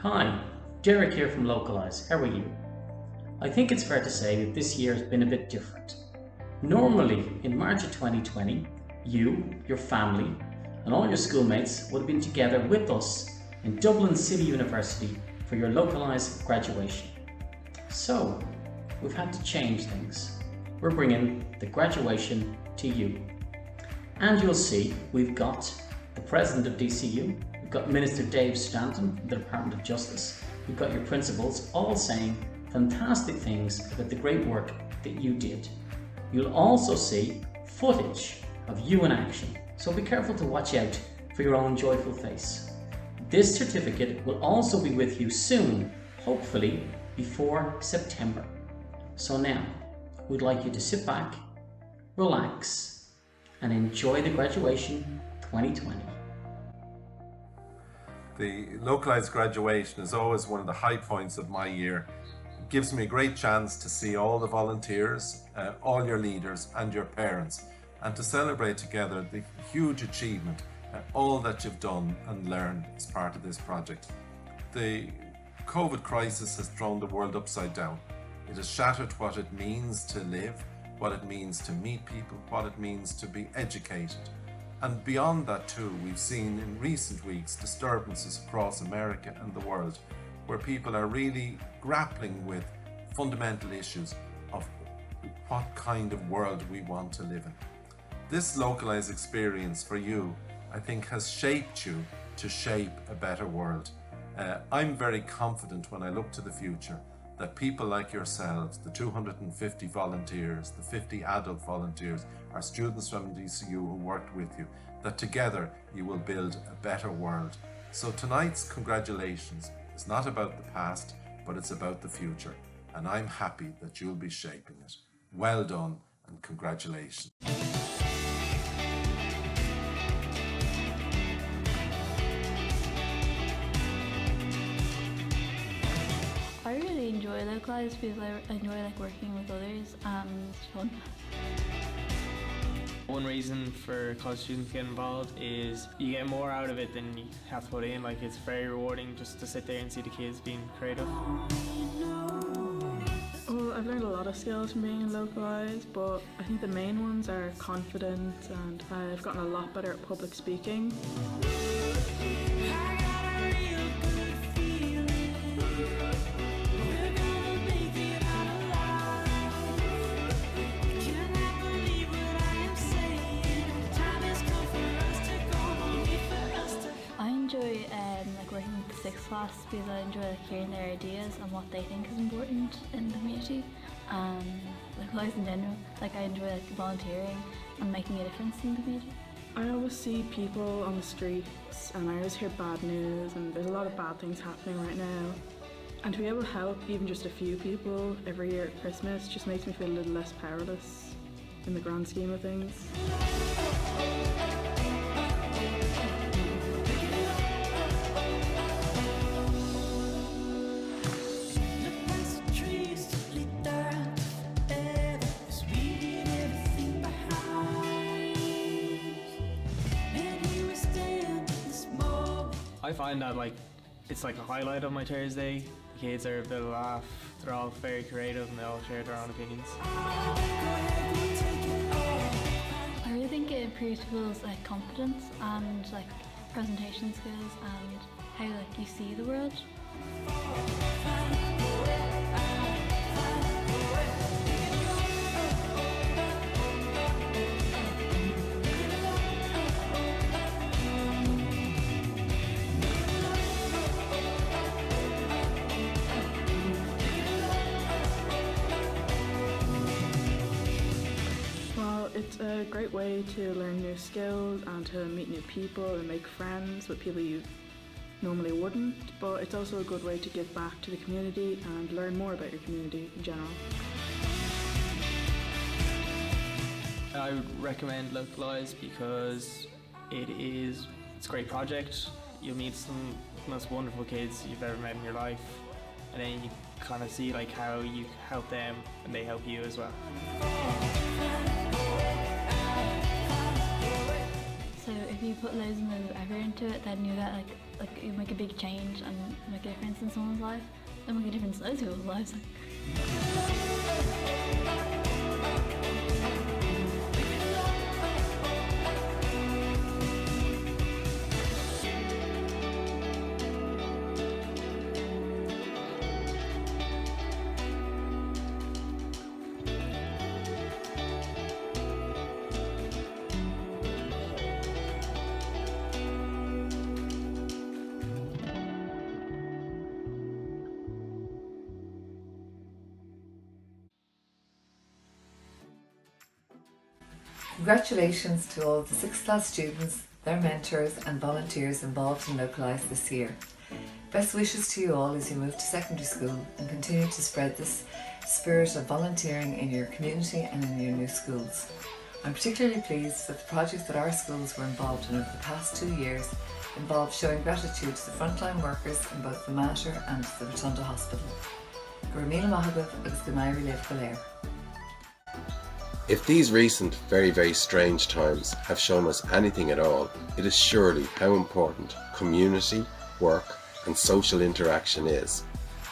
Hi, Derek here from Localise. How are you? I think it's fair to say that this year has been a bit different. Normally, in March of 2020, you, your family, and all your schoolmates would have been together with us in Dublin City University for your Localise Graduation. So, we've had to change things. We're bringing the graduation to you. And you'll see we've got the President of DCU, we've got Minister Dave Stanton of the Department of Justice, we've got your principals all saying fantastic things about the great work that you did. You'll also see footage of you in action, so be careful to watch out for your own joyful face. This certificate will also be with you soon, hopefully before September. So now, we'd like you to sit back, relax, and enjoy the graduation 2020. The Localise Graduation is always one of the high points of my year. It gives me a great chance to see all the volunteers, all your leaders and your parents, and to celebrate together the huge achievement, all that you've done and learned as part of this project. The COVID crisis has thrown the world upside down. It has shattered what it means to live, what it means to meet people, what it means to be educated. And beyond that too, we've seen in recent weeks disturbances across America and the world where people are really grappling with fundamental issues of what kind of world we want to live in. This Localise experience for you, I think, has shaped you to shape a better world. I'm very confident when I look to the future that people like yourselves, the 250 volunteers, the 50 adult volunteers, our students from DCU who worked with you, that together you will build a better world. So tonight's congratulations is not about the past, but it's about the future. And I'm happy that you'll be shaping it. Well done and congratulations. I really enjoy Localise because I enjoy working with others and it's fun. One reason for college students to get involved is you get more out of it than you have to put in. It's very rewarding just to sit there and see the kids being creative. Well, I've learned a lot of skills from being in Localise, but I think the main ones are confidence, and I've gotten a lot better at public speaking. Working with the 6th class because I enjoy hearing their ideas and what they think is important in the community, and Localise in general. I enjoy volunteering and making a difference in the community. I always see people on the streets and I always hear bad news, and there's a lot of bad things happening right now. And to be able to help even just a few people every year at Christmas just makes me feel a little less powerless in the grand scheme of things. I find that it's a highlight of my Thursday. The kids are a bit of a laugh, they're all very creative and they all share their own opinions. I really think it improves people's confidence and presentation skills and how you see the world. It's a great way to learn new skills and to meet new people and make friends with people you normally wouldn't, but it's also a good way to give back to the community and learn more about your community in general. I would recommend Localise because it's a great project. You'll meet some of the most wonderful kids you've ever met in your life, and then you kind of see how you help them and they help you as well. So if you put loads and loads of effort into it, then you get like you make a big change and make a difference in someone's life. Then make a difference in those people's lives. Congratulations to all the 6th class students, their mentors and volunteers involved in Localise this year. Best wishes to you all as you move to secondary school and continue to spread this spirit of volunteering in your community and in your new schools. I'm particularly pleased that the projects that our schools were involved in over the past 2 years involved showing gratitude to the frontline workers in both the Mater and the Rotunda Hospital. Gurmila Mahagov agus Gamairi Lev Galer. If these recent, very strange times have shown us anything at all, it is surely how important community, work and social interaction is.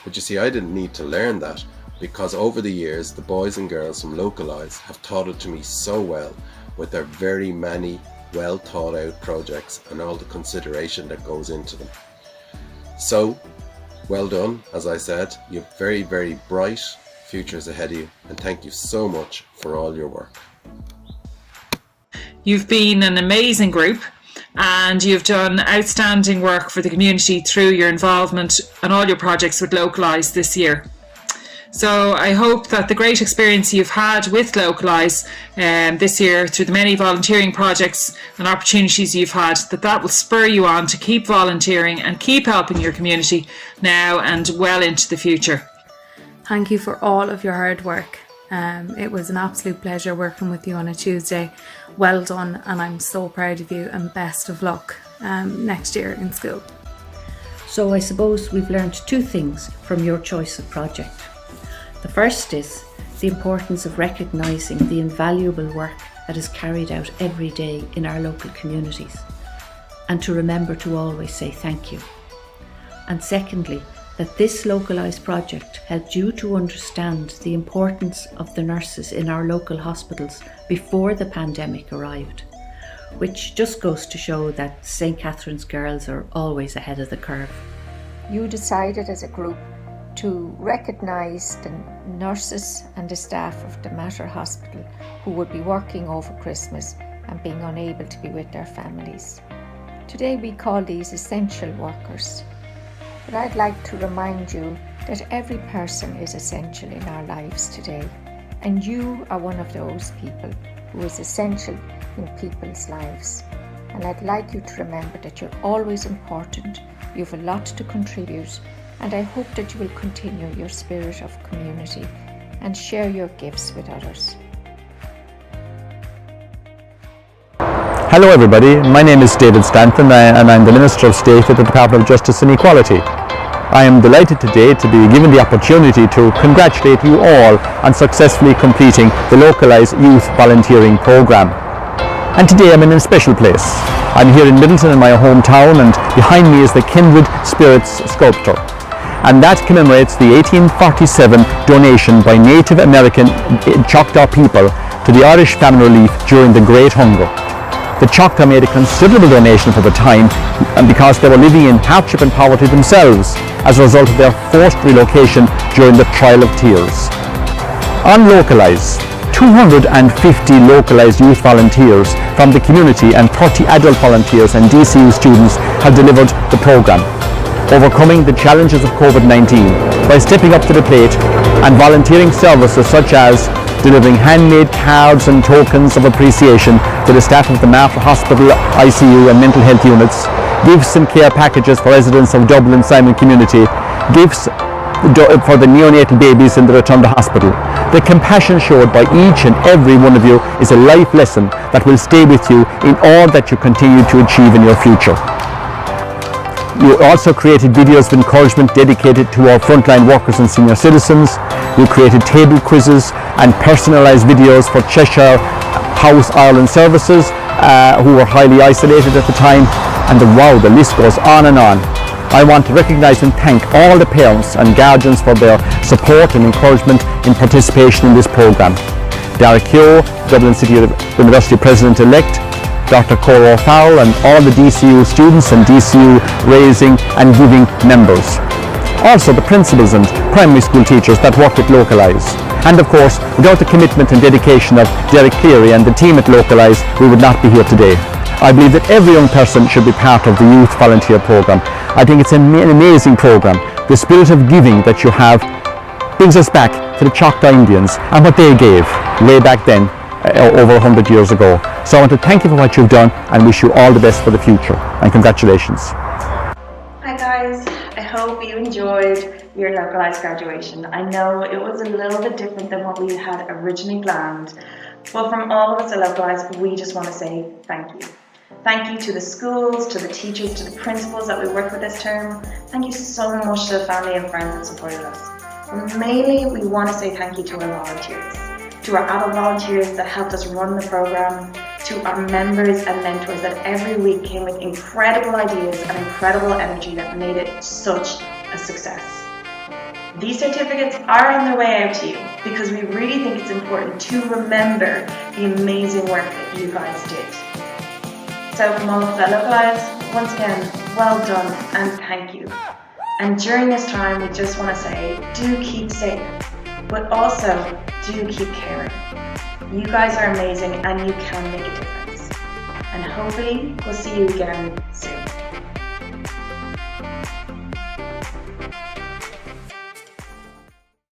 But you see, I didn't need to learn that, because over the years the boys and girls from Localise have taught it to me so well, with their very many well thought out projects and all the consideration that goes into them. So, well done, as I said. You have very bright futures ahead of you, and thank you so much for all your work. You've been an amazing group and you've done outstanding work for the community through your involvement and all your projects with Localise this year. So I hope that the great experience you've had with Localise this year through the many volunteering projects and opportunities you've had, that will spur you on to keep volunteering and keep helping your community now and well into the future. Thank you for all of your hard work. It was an absolute pleasure working with you on a Tuesday. Well done, and I'm so proud of you, and best of luck next year in school. So I suppose we've learned 2 things from your choice of project. The first is the importance of recognising the invaluable work that is carried out every day in our local communities, and to remember to always say thank you. And secondly, that this Localise project helped you to understand the importance of the nurses in our local hospitals before the pandemic arrived, which just goes to show that St. Catherine's girls are always ahead of the curve. You decided as a group to recognise the nurses and the staff of the Mater Hospital who would be working over Christmas and being unable to be with their families. Today we call these essential workers. But I'd like to remind you that every person is essential in our lives today, and you are one of those people who is essential in people's lives. And I'd like you to remember that you're always important, you have a lot to contribute, and I hope that you will continue your spirit of community and share your gifts with others. Hello everybody, my name is David Stanton and I'm the Minister of State at the Department of Justice and Equality. I am delighted today to be given the opportunity to congratulate you all on successfully completing the Localise Youth Volunteering Programme. And today I'm in a special place. I'm here in Middleton in my hometown, and behind me is the Kindred Spirits sculpture. And that commemorates the 1847 donation by Native American Choctaw people to the Irish Famine Relief during the Great Hunger. The Choctaw made a considerable donation for the time, and because they were living in hardship and poverty themselves as a result of their forced relocation during the Trial of Tears. On Localise, 250 Localise youth volunteers from the community and 30 adult volunteers and DCU students have delivered the programme, overcoming the challenges of COVID-19 by stepping up to the plate and volunteering services such as delivering handmade cards and tokens of appreciation to the staff of the Mater Hospital, ICU and mental health units, gifts and care packages for residents of Dublin Simon community, gifts for the neonatal babies in the Rotunda Hospital. The compassion showed by each and every one of you is a life lesson that will stay with you in all that you continue to achieve in your future. You also created videos of encouragement dedicated to our frontline workers and senior citizens. You created table quizzes and personalised videos for Cheshire House Ireland services who were highly isolated at the time, and the list goes on and on. I want to recognise and thank all the parents and guardians for their support and encouragement in participation in this programme. Derek Keogh, Dublin City University President-elect, Dr. Cora O'Farrell, and all the DCU students and DCU raising and giving members. Also the principals and primary school teachers that work with Localise. And of course, without the commitment and dedication of Derek Cleary and the team at Localise, we would not be here today. I believe that every young person should be part of the Youth Volunteer Programme. I think it's an amazing programme. The spirit of giving that you have brings us back to the Choctaw Indians and what they gave way back then, over 100 years ago. So I want to thank you for what you've done and wish you all the best for the future. And congratulations. Hi guys, I hope you enjoyed your Localise graduation. I know it was a little bit different than what we had originally planned, but from all of us at Localise, we just want to say thank you. Thank you to the schools, to the teachers, to the principals that we worked with this term. Thank you so much to the family and friends that supported us. And mainly, we want to say thank you to our volunteers, to our adult volunteers that helped us run the programme, to our members and mentors that every week came with incredible ideas and incredible energy that made it such a success. These certificates are on their way out to you because we really think it's important to remember the amazing work that you guys did. So from all of us at Localise, once again, well done and thank you. And during this time, we just want to say, do keep safe, but also do keep caring. You guys are amazing and you can make a difference. And hopefully we'll see you again soon.